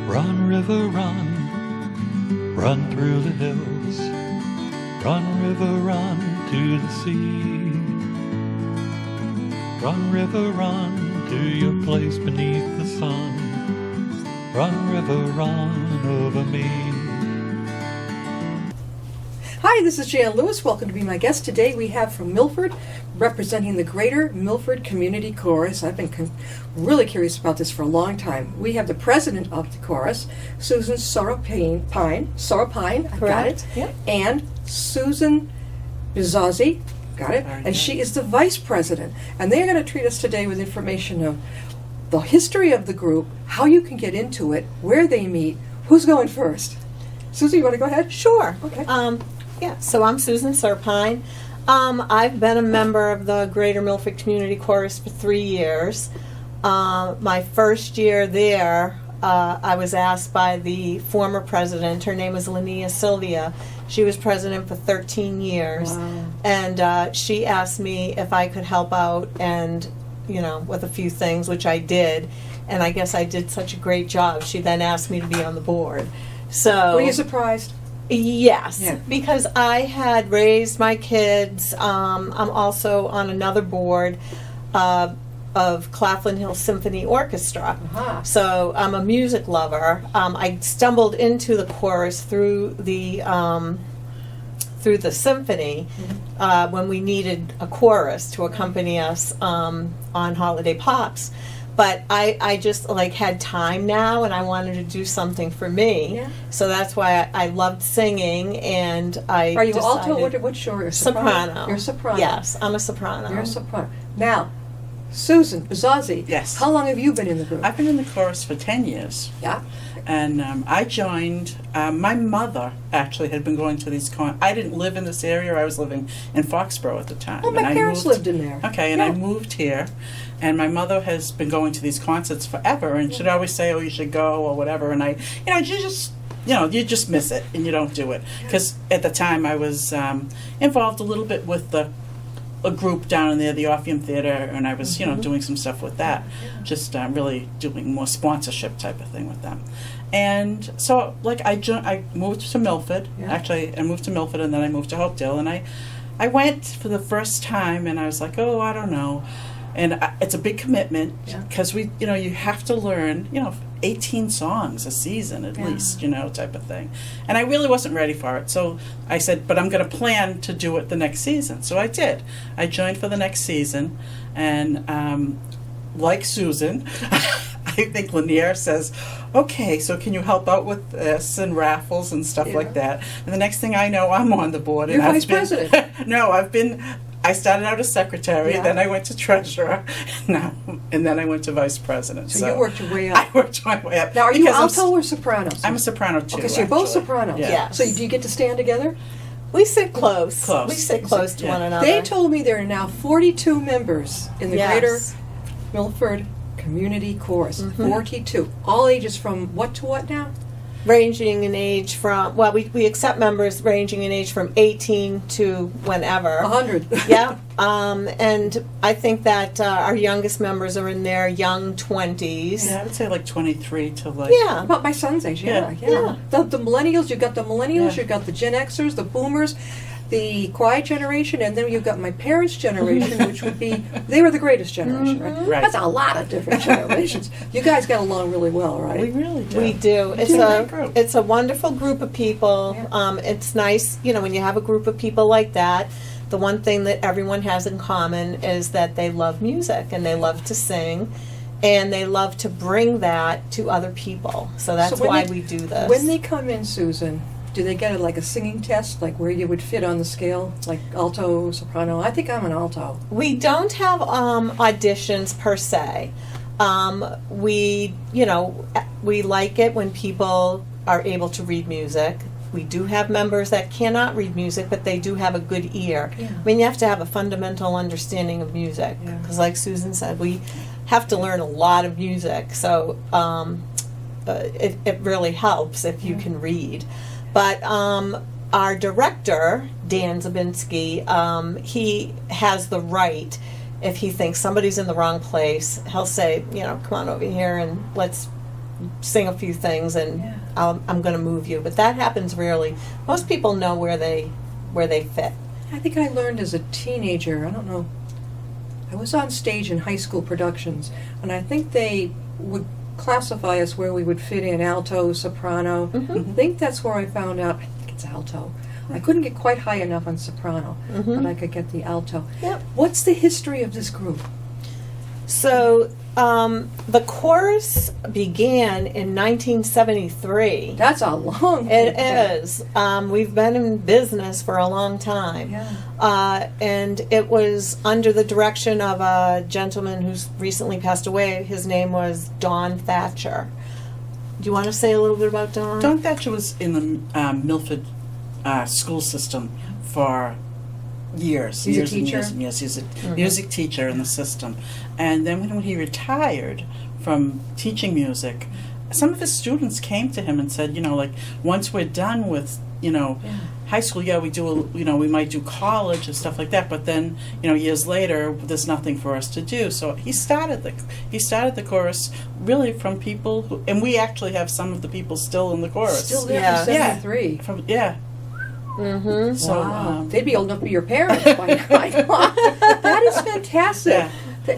Run, river, run, run through the hills. Run, river, run to the sea. Run, river, run to your place beneath the sun. Run, river, run over me. Hi, this is Jan Lewis. Welcome to be my guest. Today we have from Milford, representing the Greater Milford Community Chorus. I've been really curious about this for a long time. We have the president of the chorus, Susan Sorapine, I got it, Yep. and Susan Bizazzi, got it, and she is the vice president. And they're going to treat us today with information of the history of the group, how you can get into it, where they meet. Who's going first? Susan, you want to go ahead? Sure. Okay. So I'm Susan Serpine. I've been a member of the Greater Milford Community Chorus for 3 years. My first year there, I was asked by the former president, her name was Linnea Sylvia. She was president for 13 years. Wow. And she asked me if I could help out and, with a few things, which I did. And I guess I did such a great job. She then asked me to be on the board. So Were you surprised? Yes, Yeah. because I had raised my kids. I'm also on another board of Claflin Hill Symphony Orchestra. Uh-huh. So I'm a music lover. I stumbled into the chorus through the symphony when we needed a chorus to accompany us on Holiday Pops. But I just had time now, and I wanted to do something for me. Yeah. So that's why I loved singing, and I Are you decided, alto? What's your soprano? You're a soprano. Yes, I'm a soprano. You're a soprano. Now, Susan Bizazzi. Yes. How long have you been in the group? I've been in the chorus for 10 years, Yeah. and I joined. My mother actually had been going to these I didn't live in this area. I was living in Foxborough at the time. Oh, my and parents lived in there. Okay, and Yeah. I moved here, and my mother has been going to these concerts forever, and she'd always say, "Oh, you should go," or whatever. And you just miss it, and you don't do it because at the time I was involved a little bit with a group down in there, the Orpheum Theater, and I was, doing some stuff with that, just really doing more sponsorship type of thing with them. And so, I moved to Milford. Yeah. Actually, I moved to Milford, and then I moved to Hopedale, and I went for the first time, and I was like, oh, I don't know. And it's a big commitment because you have to learn, 18 songs a season at least, type of thing. And I really wasn't ready for it. So I said, but I'm going to plan to do it the next season. So I did. I joined for the next season. And like Susan, I think Lanier says, okay, so can you help out with this and raffles and stuff like that? And the next thing I know, I'm on the board. You're and vice president. No, I started out as secretary, Yeah. then I went to treasurer, and then I went to vice president. So you worked your way up. I worked my way up. Now, are you because alto or soprano? I'm a soprano too. Okay, so you're both actually. sopranos. Yeah. Yes. So do you get to stand together? We sit close. Close. We sit close to Yeah. one another. They told me there are now 42 members in the Yes. Greater Milford Community Chorus. 42. All ages from what to what now? Ranging in age from, we accept members ranging in age from 18 to whenever. 100. Yeah, and I think that our youngest members are in their young 20s. Yeah, I would say 23 to Yeah. About my son's age, yeah. Yeah. The millennials, you've got the millennials, Yeah. you've got the Gen Xers, the boomers, the quiet generation, and then you've got my parents' generation, which would be, they were the greatest generation, right? Right. That's a lot of different generations. You guys got along really well, right? We really do. We do. Group. It's a wonderful group of people. Yeah. It's nice, when you have a group of people like that. The one thing that everyone has in common is that they love music and they love to sing, and they love to bring that to other people. So that's when why they- we do this. When they come in, Susan, do they get a singing test, like where you would fit on the scale, like alto, soprano? I think I'm an alto. We don't have auditions per se. We like it when people are able to read music. We do have members that cannot read music, but they do have a good ear. Yeah. I mean, you have to have a fundamental understanding of music. Yeah. Because like Susan said, we have to learn a lot of music. So it really helps if you can read. But our director, Dan Zabinski, he has the right, if he thinks somebody's in the wrong place, he'll say, come on over here and let's sing a few things, and Yeah. I'm going to move you. But that happens rarely. Most people know where they fit. I think I learned as a teenager, I don't know, I was on stage in high school productions, and I think they would classify us where we would fit in: alto, soprano. I think that's where I found out, I think it's alto. I couldn't get quite high enough on soprano, but I could get the alto. Yep. What's the history of this group? So the chorus began in 1973. That's a long It is. We've been in business for a long time. Yeah. And it was under the direction of a gentleman who's recently passed away. His name was Don Thatcher. Do you want to say a little bit about Don? Don Thatcher was in the Milford school system for years. He's a years and teacher? years and years. He's a music teacher in the system. And then when he retired from teaching music, some of his students came to him and said, you know, like, once we're done with, you know, high school, yeah, we do, you know, we might do college and stuff like that, but then, you know, years later, there's nothing for us to do. So he started the chorus really from people who, and we actually have some of the people still in the chorus. Still there Yeah. for 73. Mm-hmm. So Wow. They'd be old enough to be your parents by now. That is fantastic. Yeah.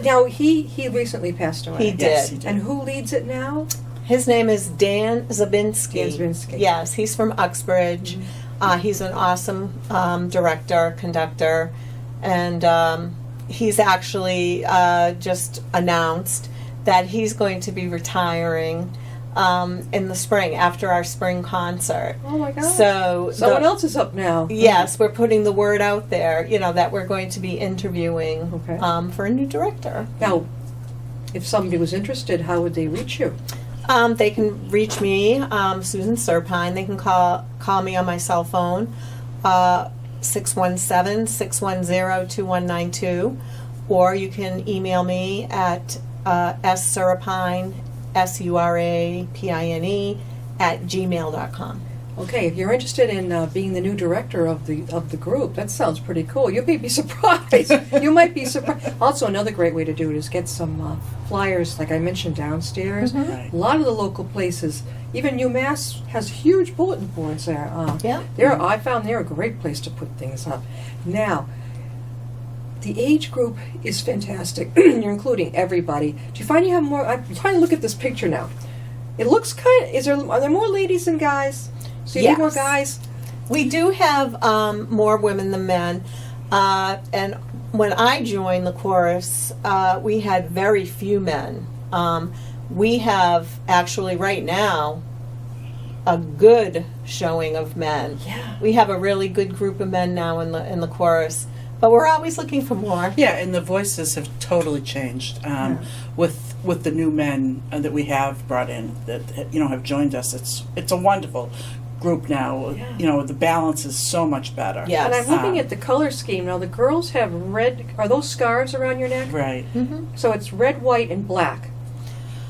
Now, he recently passed away. He did. Yes, he did. And who leads it now? His name is Dan Zabinski. Dan Zabinski. Yes, he's from Uxbridge. He's an awesome director, conductor, and he's actually just announced that he's going to be retiring in the spring after our spring concert. Oh my God. So Someone else is up now. Yes, we're putting the word out there, you know, that we're going to be interviewing Okay. for a new director. Now, if somebody was interested, how would they reach you? They can reach me, Susan Serpine. They can call me on my cell phone, 617-610-2192, or you can email me at ssurapine, SURAPINE, @gmail.com. Okay, if you're interested in being the new director of the group, that sounds pretty cool. You may be surprised. You might be surprised. Also, another great way to do it is get some flyers, like I mentioned, downstairs. Right. A lot of the local places, even UMass has huge bulletin boards there. Yeah. I found they're a great place to put things up. Now, the age group is fantastic. You're including everybody. Do you find you have more? I'm trying to look at this picture now. It looks kind of. Are there more ladies than guys? So you need more Yes. guys. We do have more women than men, and when I joined the chorus, we had very few men. We have actually right now a good showing of men. Yeah. We have a really good group of men now in the chorus, but we're always looking for more. Yeah, and the voices have totally changed with the new men that we have brought in that have joined us. It's a wonderful group now. Yeah. You know, the balance is so much better. Yes. And I'm looking at the color scheme now. The girls have red. Are those scarves around your neck? Right. So it's red, white, and black.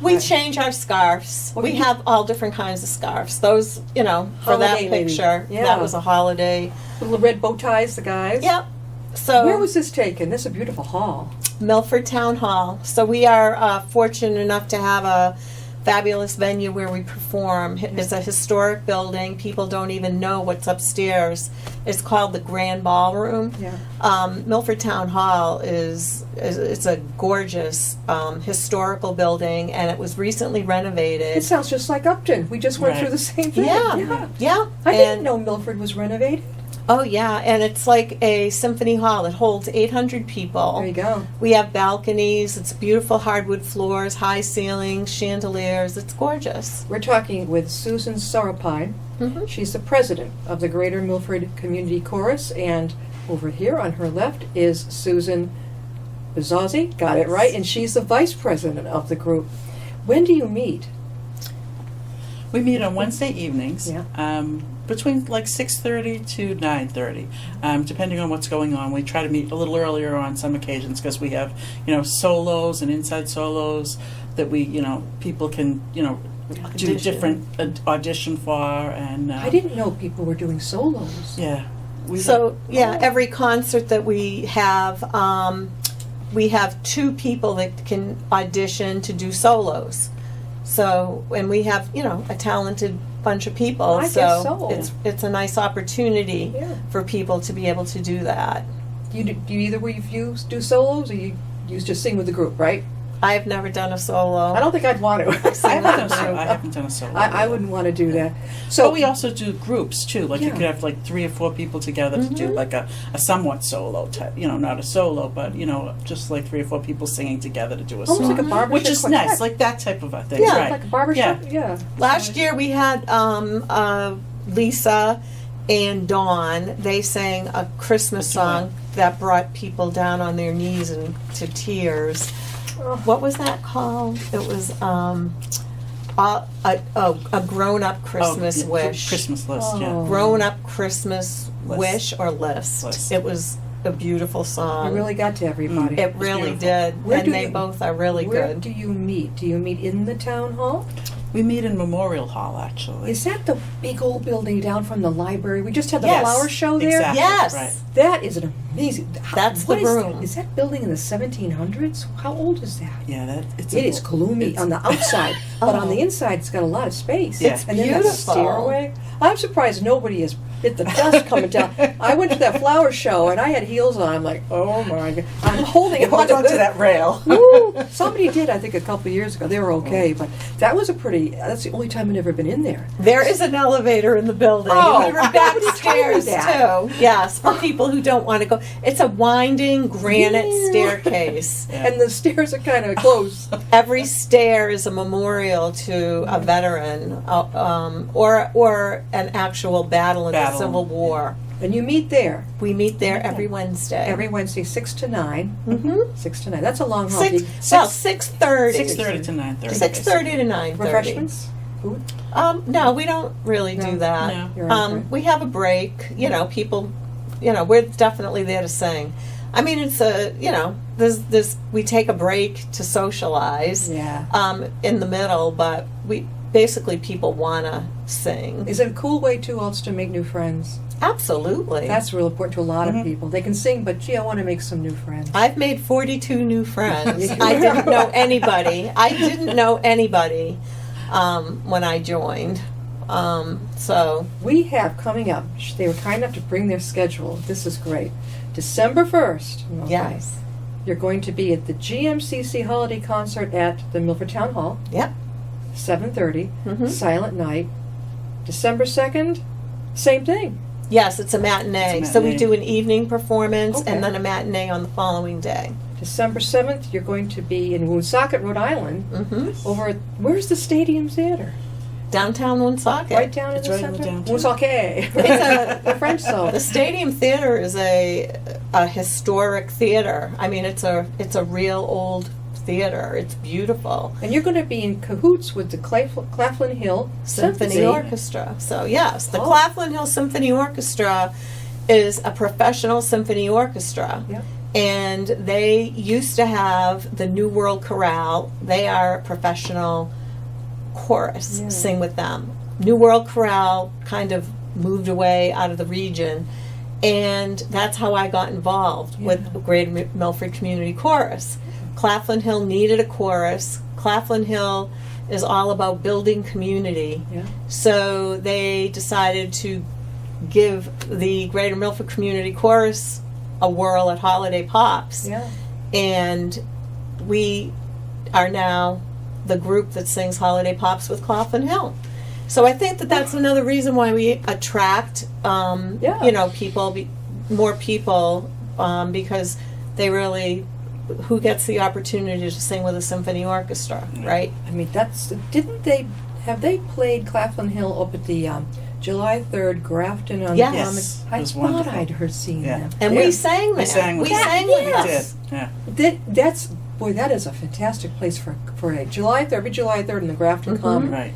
We change our scarves. Okay. We have all different kinds of scarves. Those, for Holiday, that maybe. picture, Yeah. that was a holiday. Little red bow ties, the guys. Yep. So Where was this taken? This is a beautiful hall. Milford Town Hall. So we are fortunate enough to have a fabulous venue where we perform. It's a historic building. People don't even know what's upstairs. It's called the Grand Ballroom. Yeah. Milford Town Hall is it's a gorgeous historical building, and it was recently renovated. It sounds just like Upton. We just went Right. through the same thing. Yeah. I didn't And- know Milford was renovated. Oh yeah, and it's like a symphony hall. It holds 800 people. There you go. We have balconies. It's beautiful hardwood floors, high ceilings, chandeliers. It's gorgeous. We're talking with Susan Sarapine. Mhm. She's the president of the Greater Milford Community Chorus, and over here on her left is Susan Bizazzi. Got it right, and she's the vice president of the group. When do you meet? We meet on Wednesday evenings. Yeah. Between like 6:30 to 9:30, depending on what's going on. We try to meet a little earlier on some occasions because we have, solos and inside solos that people can, do Audition. different audition for, and I didn't know people were doing solos. Yeah. Every concert that we have 2 people that can audition to do solos. So, and we have, a talented bunch of people. I guess so. It's a nice opportunity Yeah. for people to be able to do that. Do you either where you do solos or you just sing with the group, right? I've never done a solo. I don't think I'd want to. I haven't done a solo. I wouldn't want to do that. So But we also do groups too. Like you Yeah. could have like 3 or 4 people together to do like a somewhat solo type. Not a solo, but just like 3 or 4 people singing together to do a almost song, like a barbershop which is quartet. nice. Like that type of a thing, Yeah, right? like a barbershop. Yeah. Last year we had Lisa and Dawn. They sang a Christmas That's right. song that brought people down on their knees and to tears. Oh. What was that called? It was a grown-up Christmas Oh, yeah, wish. Christmas list, Oh. yeah. Grown-up Christmas List. wish or list. List. It was a beautiful song. You really got to everybody. It really beautiful. did, Where and do they you- both are really Where good. do you meet? Do you meet in the town hall? We meet in Memorial Hall, actually. Is that the big old building down from the library? We just had the Yes, flower show there. exactly. Yes. Right. That is an amazing. That's what the is room. That? Is that building in the 1700s? How old is that? Yeah, it's It is gloomy it's- on the outside, but on Oh. the inside, it's got a lot of space. Yeah. It's and then that beautiful. stairway. I'm surprised nobody has hit the dust coming down. I went to that flower show and I had heels on. I'm like, oh my god! I'm holding on Hold on to that rail. Woo! Somebody did, I think, a couple of years ago. They were okay, but that was that's the only time I've ever been in there. There is an elevator in the building. Oh, We were nobody told me backstairs that. too. Yes, for people who don't want to go. It's a winding granite Yeah. staircase. Yeah. And the stairs are kind of close. Every stair is a memorial to a veteran or an actual battle in the Battle. Civil War. And you meet there We meet there every Wednesday. every Wednesday, 6 to 9. Mm-hmm. 6 to 9. That's a long haul. 6:30. 6:30 to 9:30. 6:30 to 9:30. Refreshments? Food? No, we don't really No. do that. No. You're right. We have a break. People, we're definitely there to sing. I mean, it's there's we take a break to socialize. Yeah. In the middle, but people want to sing. Is it a cool way, too, also to make new friends? Absolutely. That's real important to a lot of Mhm. people. They can sing, but gee, I want to make some new friends. I've made 42 new friends. Yeah. I didn't know anybody. When I joined. So We have coming up, they were kind enough to bring their schedule. This is great. December 1st. Okay. yes, You're going to be at the GMCC Holiday Concert at the Milford Town Hall, yep. 7:30, Mhm. Silent Night. December 2nd, same thing. Yes, it's a matinee. It's a So we matinee. do an evening performance Okay. and then a matinee on the following day. December 7th, you're going to be in Woonsocket, Rhode Island, Mm-hmm. over at, where's the Stadium Theater? Downtown Woonsocket. Right down in It's the right in the center? downtown. Woonsocket. It's the French zone. The Stadium Theater is a historic theater. I mean, it's a real old theater. It's beautiful. And you're going to be in cahoots with the Claflin Hill Symphony Orchestra. So yes, the Oh. Claflin Hill Symphony Orchestra is a professional symphony orchestra. Yeah. And they used to have the New World Chorale. They are a professional chorus. Yeah. Sing with them. New World Chorale kind of moved away out of the region. And that's how I got involved with the Greater Milford Community Chorus. Claflin Hill needed a chorus. Claflin Hill is all about building community. Yeah. So they decided to give the Greater Milford Community Chorus a whirl at Holiday Pops. Yeah. And we are now the group that sings Holiday Pops with Claflin Hill. So I think that that's another reason why we attract, more people, because they really, who gets the opportunity to sing with a symphony orchestra, right? I mean, have they played Claflin Hill up at the July 3rd Grafton on Yes. the Yes, I it was thought wonderful. I'd heard seen Yeah. them. And They're- we sang there. We sang with We them. sang Yes. with We them. did. Yeah. that is a fantastic place for a July 3rd, every July 3rd in the Grafton Mhm. Common. Right.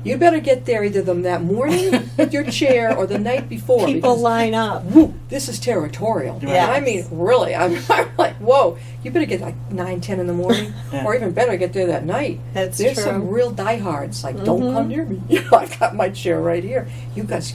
You better get there either that morning with your chair or the night before. People because, line up. woo, this is territorial. Yes. I mean, really, I'm like, whoa, you better get like 9, 10 in the morning, Yeah. or even better, get there that night. That's There's true. some real diehards, like, don't Mhm. come near me. I've got my chair right here. You guys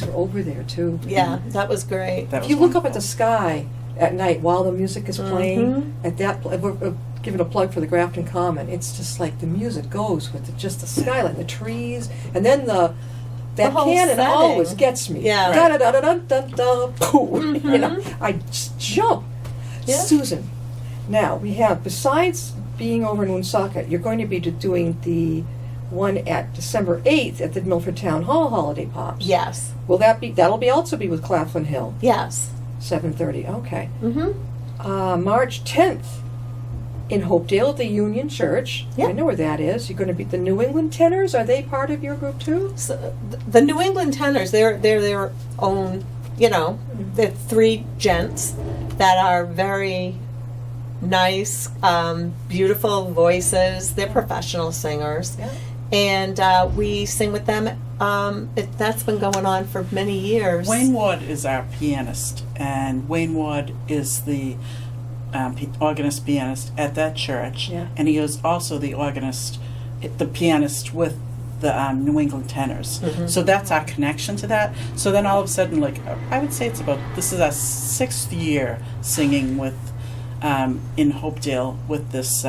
were over there too. Yeah, that was great. That If was you look up at wonderful. the sky at night while the music is playing. At that, we're giving a plug for the Grafton Common. It's just like the music goes with just the skyline, the trees, and then that whole cannon setting. always gets me. Yeah. Da da da da da da. Boom. You know, I just jump. Yeah. Susan, now we have, besides being over in Woonsocket, you're going to be doing the one at December 8th at the Milford Town Hall Holiday Pops. Yes. Will that'll also be with Claflin Hill, Yes. 7:30. Okay. Mm-hmm. March 10th in Hopedale at the Union Church. Yeah. I know where that is. You're going to be the New England Tenors. Are they part of your group too? So the New England Tenors, they're their own, you know, they're three gents that are very nice, beautiful voices. They're professional singers. Yeah. And we sing with them. That's been going on for many years. Wayne Ward is our pianist, and Wayne Ward is the organist pianist at that church, Yeah. and he is also the organist, the pianist with the New England Tenors. So that's our connection to that. So then all of a sudden, like, I would say this is our 6th year singing with in Hopedale with this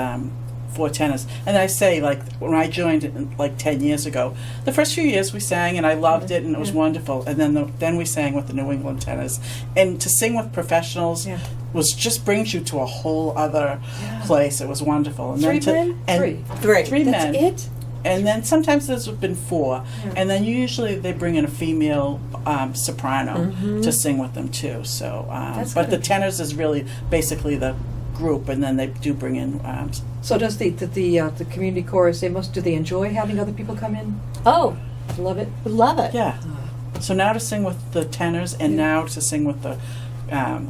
4 tenors. And I say, like, when I joined it like 10 years ago, the first few years we sang and I loved it and it was wonderful. And then we sang with the New England Tenors. And to sing with professionals was just brings you to a whole other place. It was wonderful. And Three then men? Three. Three That's men. it? And then sometimes there's been 4, and then usually they bring in a female soprano to sing with them too. So, but the tenors is really basically the group, and then they do bring in. So does the community chorus? Do they enjoy having other people come in? Oh, Love it. love it. Yeah. So now to sing with the tenors, and now to sing with the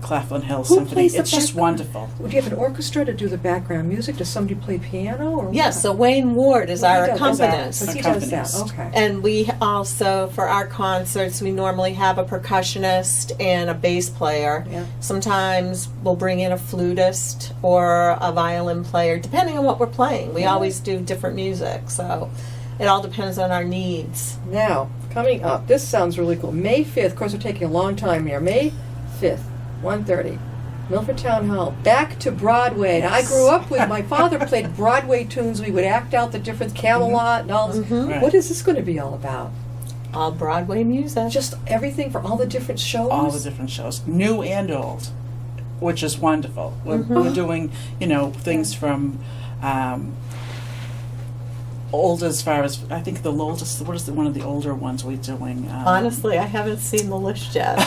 Claflin Hill Who Symphony, plays the it's just background? wonderful. Would you have an orchestra to do the background music? Does somebody play piano? Or Yes, so Wayne Ward is our accompanist. So he does that. Accompanist. Okay. And we also, for our concerts, we normally have a percussionist and a bass player. Yeah. Sometimes we'll bring in a flutist or a violin player, depending on what we're playing. We always do different music, so it all depends on our needs. Now, coming up, this sounds really cool. May 5th, of course, we're taking a long time here. May 5th, 1:30, Milford Town Hall. Back to Broadway. Now, I grew up with, my father played Broadway tunes. We would act out the different Camelot and all this. Right. What is this going to be all about? All Broadway music. Just everything for all the different shows? All the different shows, new and old, which is wonderful. We're doing, things from old as far as, I think the oldest, what is one of the older ones we're doing? Honestly, I haven't seen the list yet.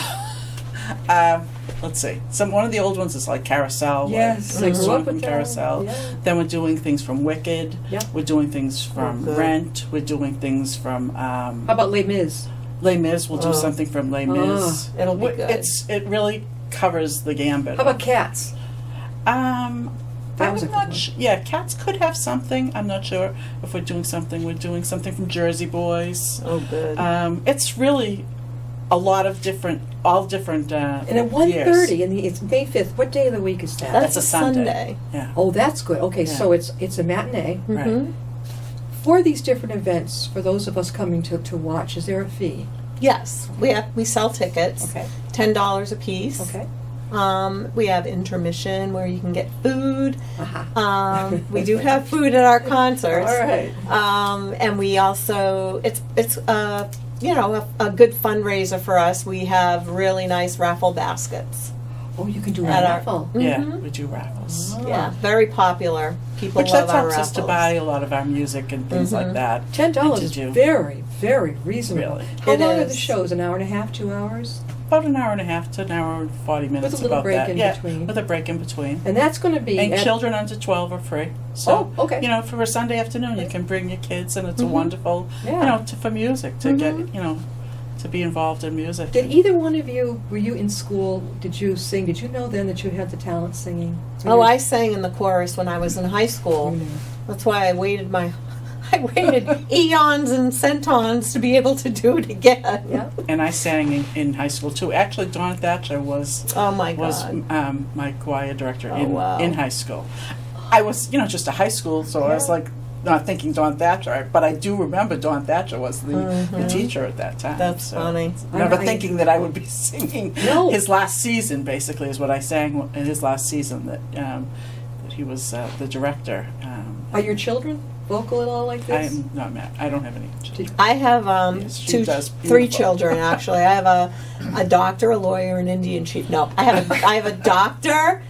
Let's see. One of the old ones is like Carousel. Yes, like I grew Song up from with that. Carousel. Yeah. Then we're doing things from Wicked. Yeah. We're doing things from good. Rent. We're doing things from How about Les Mis? Les Mis. We'll do Oh. something from Les Mis. It'll be good. It really covers the gambit. How about Cats? That was a good one. Yeah, Cats could have something. I'm not sure if we're doing something. We're doing something from Jersey Boys. Oh, good. It's really a lot of all different And at 1:30, and it's May 5th. What day of the week is that? That's a a Sunday. Sunday. Yeah. Oh, that's good. Okay, Yeah. so it's a matinee. Right. For these different events, for those of us coming to watch, is there a fee? Yes, we sell tickets. Okay. $10 a piece. Okay. We have intermission where you can get food. Aha. We do have food at our concerts. All right. And we also, it's a good fundraiser for us. We have really nice raffle baskets. Oh, you can do a At our- raffle. Yeah, Mhm. we do raffles. Oh. Yeah, very popular. People Which love that our helps raffles. us to buy a lot of our music and things like that. $10 And is to do- very, very reasonable. Really. How It long are the is. shows? An hour and a half, 2 hours? About an hour and a half to an hour and 40 minutes. little about break that. in Yeah, between. with a break in between. And that's going to be And at- children under 12 are free. So, Oh, okay. for a Sunday afternoon, you can bring your kids, and it's a wonderful, Yeah. for music, to get, to be involved in music. Did either one of you, were you in school, did you sing? Did you know then that you had the talent singing? Oh, I sang in the chorus when I was in high school. You knew. That's why I waited eons and centons to be able to do it again. Yeah. And I sang in high school, too. Actually, Dawn Thatcher was Oh my was God. my choir director Oh, wow. in high school. I was, just a high school, so I was like not thinking Dawn Thatcher, but I do remember Dawn Thatcher was the teacher at that time. That's funny. I remember thinking that I would be singing his last season, basically, is what I sang in his last season, that he was the director. Are your children vocal at all like this? I'm not mad. I don't have any children. I have Yes, she does three beautiful. children actually. I have a doctor, a lawyer, an Indian chief. No, I have a doctor.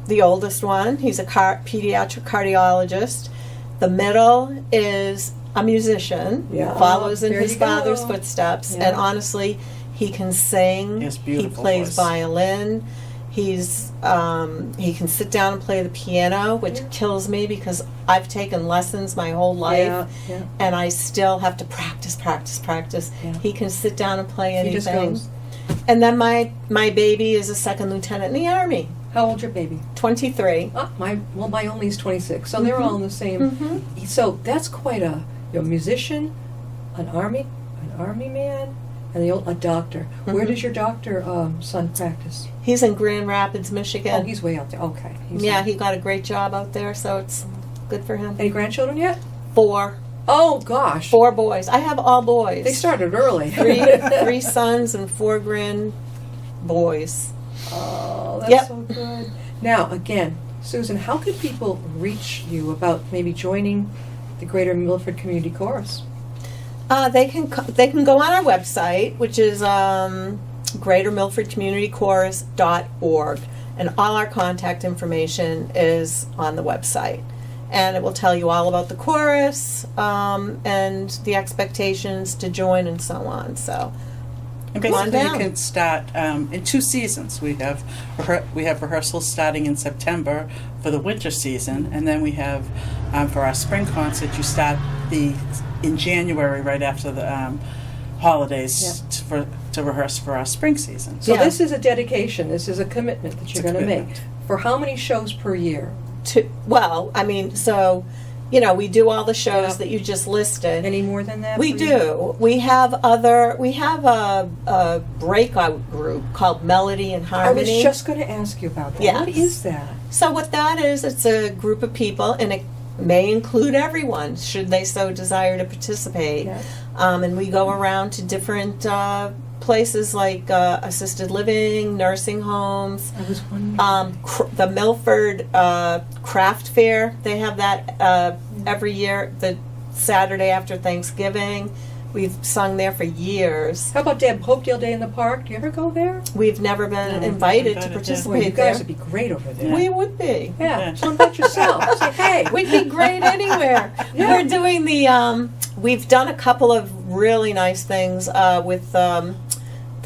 The oldest one, he's a pediatric cardiologist. The middle is a musician, Yeah. follows in There his you go. father's footsteps, Yeah. and honestly, he can sing. He has He beautiful plays voice. violin. He can sit down and play the piano, which kills me because I've taken lessons my whole life, Yeah. and I still have to practice. Yeah. He can sit down and play He just anything. goes. And then my baby is a second lieutenant in the Army, How old's your baby? 23. Oh, my only is 26, so they're all in the same. Mhm. So that's quite a musician, an army man, and a doctor. Where Mhm. does your doctor son practice? He's in Grand Rapids, Michigan. Oh, he's way out there. Okay. He got a great job out there, so it's good for him. Any grandchildren yet? Four Gosh. boys. I have all boys. They started early. three sons and 4 grand boys. Oh, that's Yep. so good. Now, again, Susan, how could people reach you about maybe joining the Greater Milford Community Chorus? They can go on our website, which is greatermilfordcommunitychorus.org, and all our contact information is on the website. And it will tell you all about the chorus and the expectations to join and so on. So And Come on basically, you down. can start in 2 seasons. We have rehearsals starting in September for the winter season, and then we have for our spring concert. You start in January, right after the holidays, to rehearse for our spring season. So Yeah. this is a dedication. This is a commitment that you're It's a going to make. commitment. For how many shows per year? we do all the shows Yeah. that you just listed. Any more than that? We per year? do. We have a breakout group called Melody and I Harmony. was just going to ask you about that. Yes. What is that? So what that is, it's a group of people, and it may include everyone, should they so desire to participate. Yeah. And we go around to different places like assisted living, nursing homes, I was wondering. the Milford Craft Fair. They have that every year, the Saturday after Thanksgiving. We've sung there for years. How about Hopedale Day in the Park? Do you ever go there? We've never been No, invited to invited, yeah. Boy, participate you guys there. would be great over there. We would be. Yeah, Yeah. so invite yourself. Say, hey. We'd be great anywhere. Yeah. We're doing we've done a couple of really nice things with the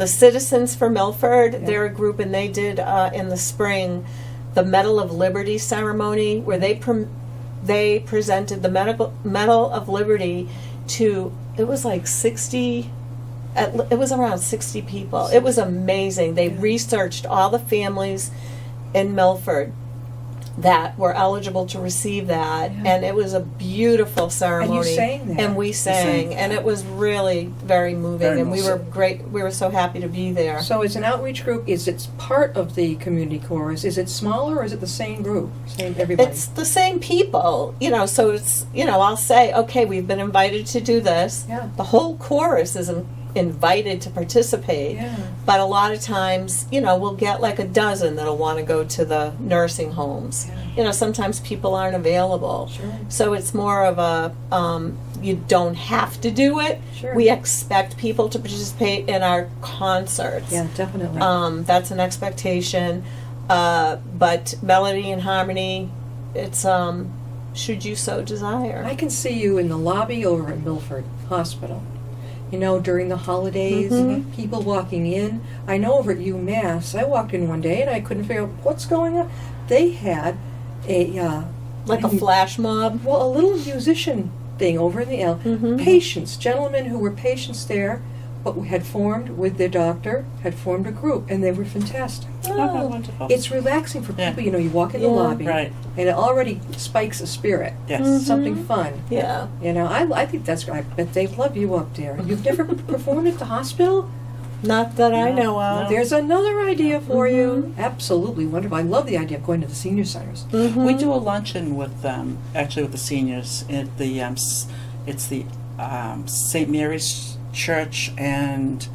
Citizens for Milford. Yeah. They're a group, and they did in the spring the Medal of Liberty ceremony, where they presented the Medal of Liberty to, it was like 60, it was around 60 people. It was amazing. They researched all the families in Milford that were eligible to receive that, Yeah. and it was a beautiful ceremony. sang there. And we sang, and it was really very moving, Very and we were moving. great. We were so happy to be there. So it's an outreach group. Is it part of the community chorus? Is it smaller, or is it the same group? Same everybody? It's the same people, so it's, I'll say, okay, we've been invited to do this. Yeah. The whole chorus is invited to participate. Yeah. But a lot of times, we'll get like a dozen that'll want to go to the nursing homes. Yeah. Sometimes people aren't available. Sure. So it's more of a, you don't have to do it. Sure. We expect people to participate in our concerts. Yeah, definitely. That's an expectation. But Melody and Harmony, it's should you so desire. I can see you in the lobby over at Milford Hospital. During the holidays, people walking in. I know over at UMass, I walked in one day and I couldn't figure out what's going on. They had Like a flash mob. a little musician thing over in the L. Patients, gentlemen who were patients there, but had formed with their doctor, had formed a group, and they were fantastic. Oh, wonderful. It's relaxing for Yeah. people. You walk in the Yeah. lobby, Right. and it already spikes a spirit. Yes. Something fun. Yeah. I think that's great. I bet they love you up there. You've never performed at the hospital? Not that I No, know of. no. There's another idea for you. Absolutely wonderful. I love the idea of going to the senior centers. Mhm. We do a luncheon with actually with the seniors at the it's the St. Mary's Church and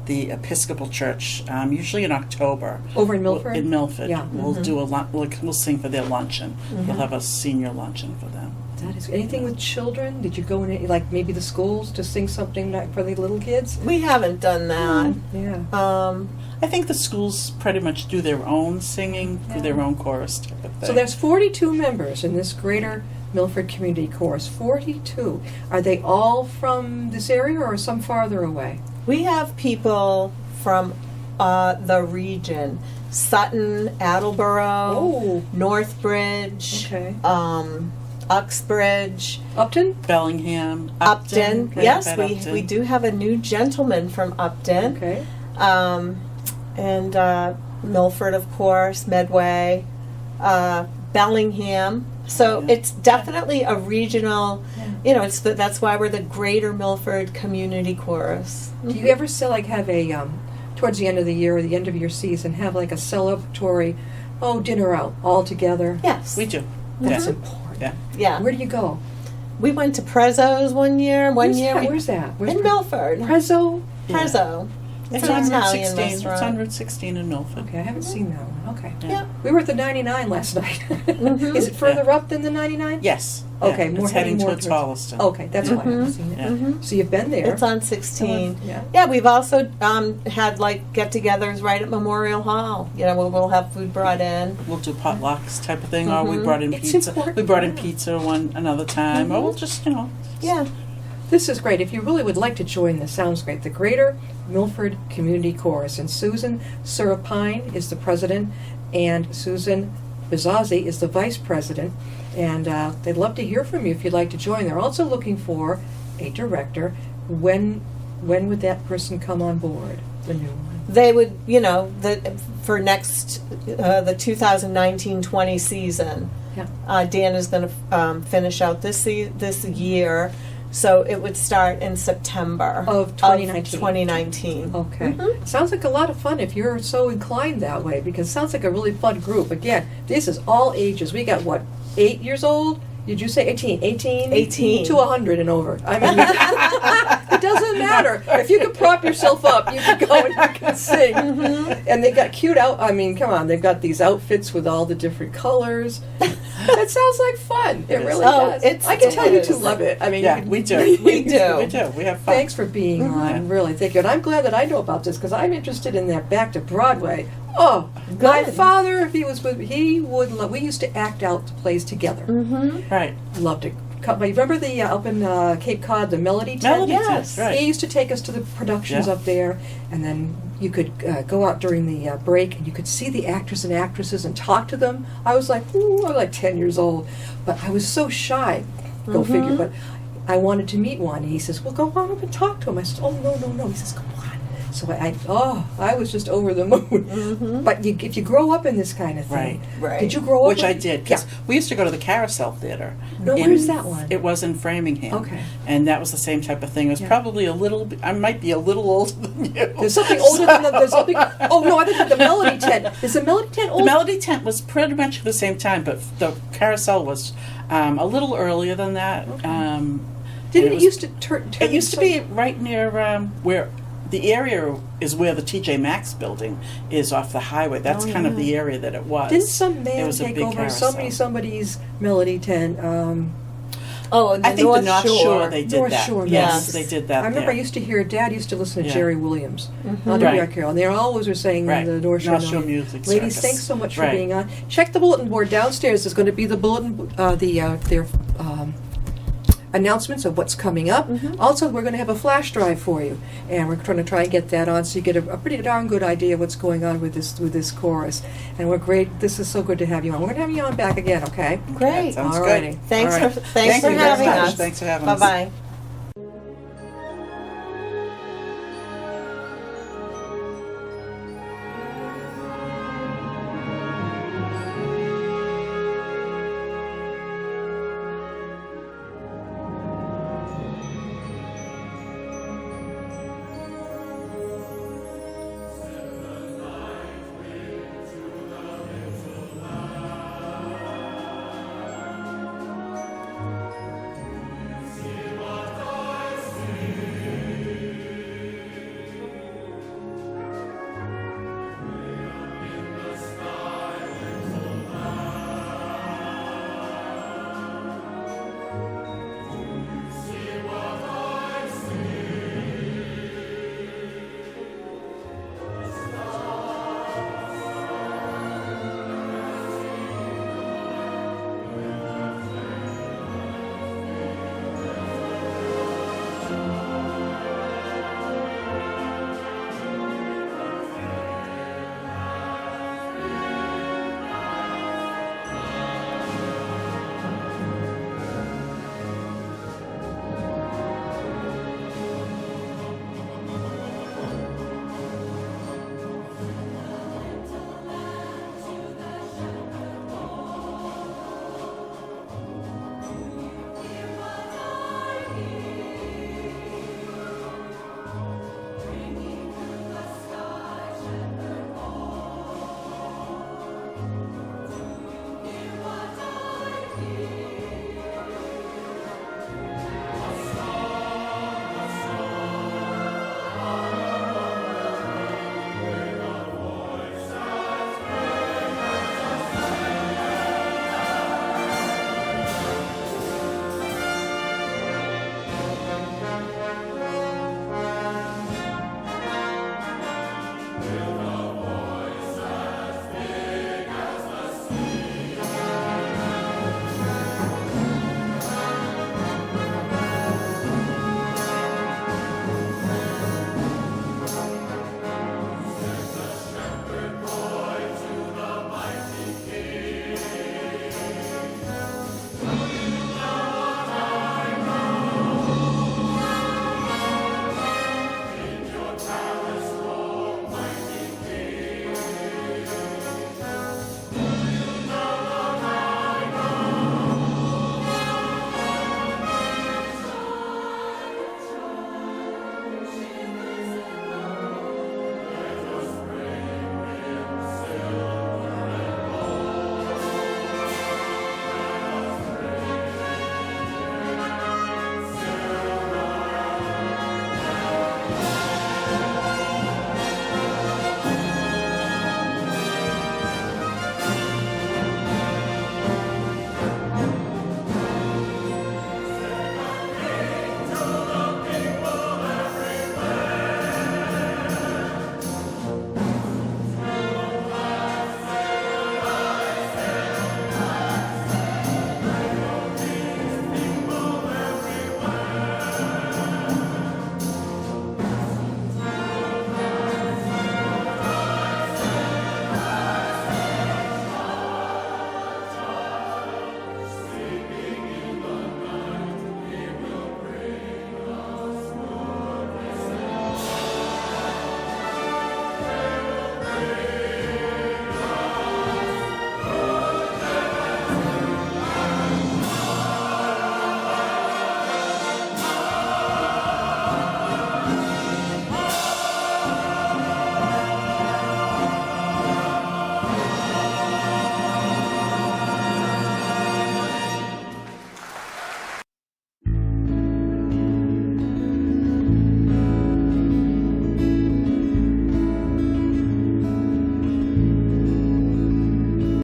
the Episcopal Church, usually in October. Over in Milford? In Milford. Yeah. We'll do we'll sing for their luncheon. We'll have a senior luncheon for them. That is anything with children. Did you go in like maybe the schools to sing something for the little kids? We haven't done that. Yeah. I think the schools pretty much do their own singing, do their own chorus type of thing. So there's 42 members in this Greater Milford Community Chorus. 42. Are they all from this area or some farther away? We have people from the region: Sutton, Attleboro, Oh. Northbridge, Okay. Uxbridge, Upton? Bellingham, Upton. okay, Yes, at we Upton. we do have a new gentleman from Upton. Okay. And Milford, of course, Medway, Bellingham. So Yeah. it's definitely a regional. You know, that's why we're the Greater Milford Community Chorus. Do you ever have a towards the end of the year or the end of your season have like a celebratory dinner out all together? Yes, We do. That's Yeah. important. Yeah. Yeah, Where do you go? we went to Prezzo's one year. Where's that? Where's in Milford. Prezzo? Yeah. Prezzo. It's It's an on Route Italian 16. restaurant. It's on Route 16 in Milford. Okay, I haven't seen that one. Okay. Yeah. We were at the 99 last night. Mhm. Is it further up than the 99? Yes. Okay, Yeah. more It's heading more towards Holliston. Okay, that's why I haven't Mhm. seen it. Yeah. Mhm. So you've been there. It's on 16. Yeah. Yeah, we've also had like get-togethers right at Memorial Hall. You know, we'll have food brought in. We'll do potlucks type of thing, or we Mhm. brought in It's pizza. important, We brought in yeah. pizza another time, or we'll just Yeah. This is great. If you really would like to join this, sounds great. The Greater Milford Community Chorus. And Susan Surapine is the president, and Susan Bizazzi is the vice president. And they'd love to hear from you if you'd like to join. They're also looking for a director. When would that person come on board, the new one? They would, for next, the 2019-20 season. Yeah. Dan is going to finish out this year, so it would start in September Of 2019. 2019. Okay. Mhm. Sounds like a lot of fun if you're so inclined that way, because it sounds like a really fun group. Again, this is all ages. We got, 8 years old? Did you say 18? 18. To 100 and over. I mean, it doesn't matter. If you can prop yourself up, you can go and you can sing. And they got cute come on, they've got these outfits with all the different colors. That sounds like fun. It really Oh, does. I can tell you it two is. love it. I mean, Yeah, you can- we do. We do. We do. We have fun. Thanks for being on. Really, thank you. And I'm glad that I know about this because I'm interested in that back to Broadway. Oh, my Good. father, if he was with me, he would love. We used to act out the plays together. Mm-hmm. Right. Loved it. Remember the up in Cape Cod, the Melody Tent? Melody Yes. Tent, right. He used to take us to the productions Yeah. up there, and then you could go out during the break, and you could see the actors and actresses and talk to them. I was like, ooh, I was like 10 years old, but I was so shy. Go figure. But I wanted to meet one, and he says, "Well, go on up and talk to him." I said, "Oh, no." He says, "Come on." So I was just over the moon. But if you grow up in this kind of thing, Right. did you grow up? Which I in- did, Yeah. because we used to go to the Carousel Theater. No, in- where's that one? It was in Framingham. Okay. And that was the same type of thing. It was Yeah. probably I might be a little older than you. There's something older than there's something. Oh no, I think the Melody Tent. Is the Melody Tent The old? Melody Tent was pretty much at the same time, but the Carousel was a little earlier than that. Didn't it was- used to turn? It used to be right near where the area is where the TJ Maxx building is off the highway. That's kind of the area that it was. Didn't some It man was a take big over carousel. somebody's Melody Tent? Oh, and I think the North Shore they did North that. Shore, yes, yes. they did that. I remember there. I used to hear. Dad used to listen to Yeah. Jerry Williams on Right. WR Carroll, and they always were saying Right. the North Shore. North Shore Music Ladies, Circus. thanks so much for Right. being on. Check the bulletin board downstairs. There's going to be the bulletin, their announcements of what's coming up. Also, we're going to have a flash drive for you, and we're going to try and get that on so you get a pretty darn good idea of what's going on with this chorus. And we're great. This is so good to have you on. We're going to have you on back again, okay? Great. Sounds Alrighty. good. Thanks All right. for Thank you very having much. us. Thanks for having Bye us. bye.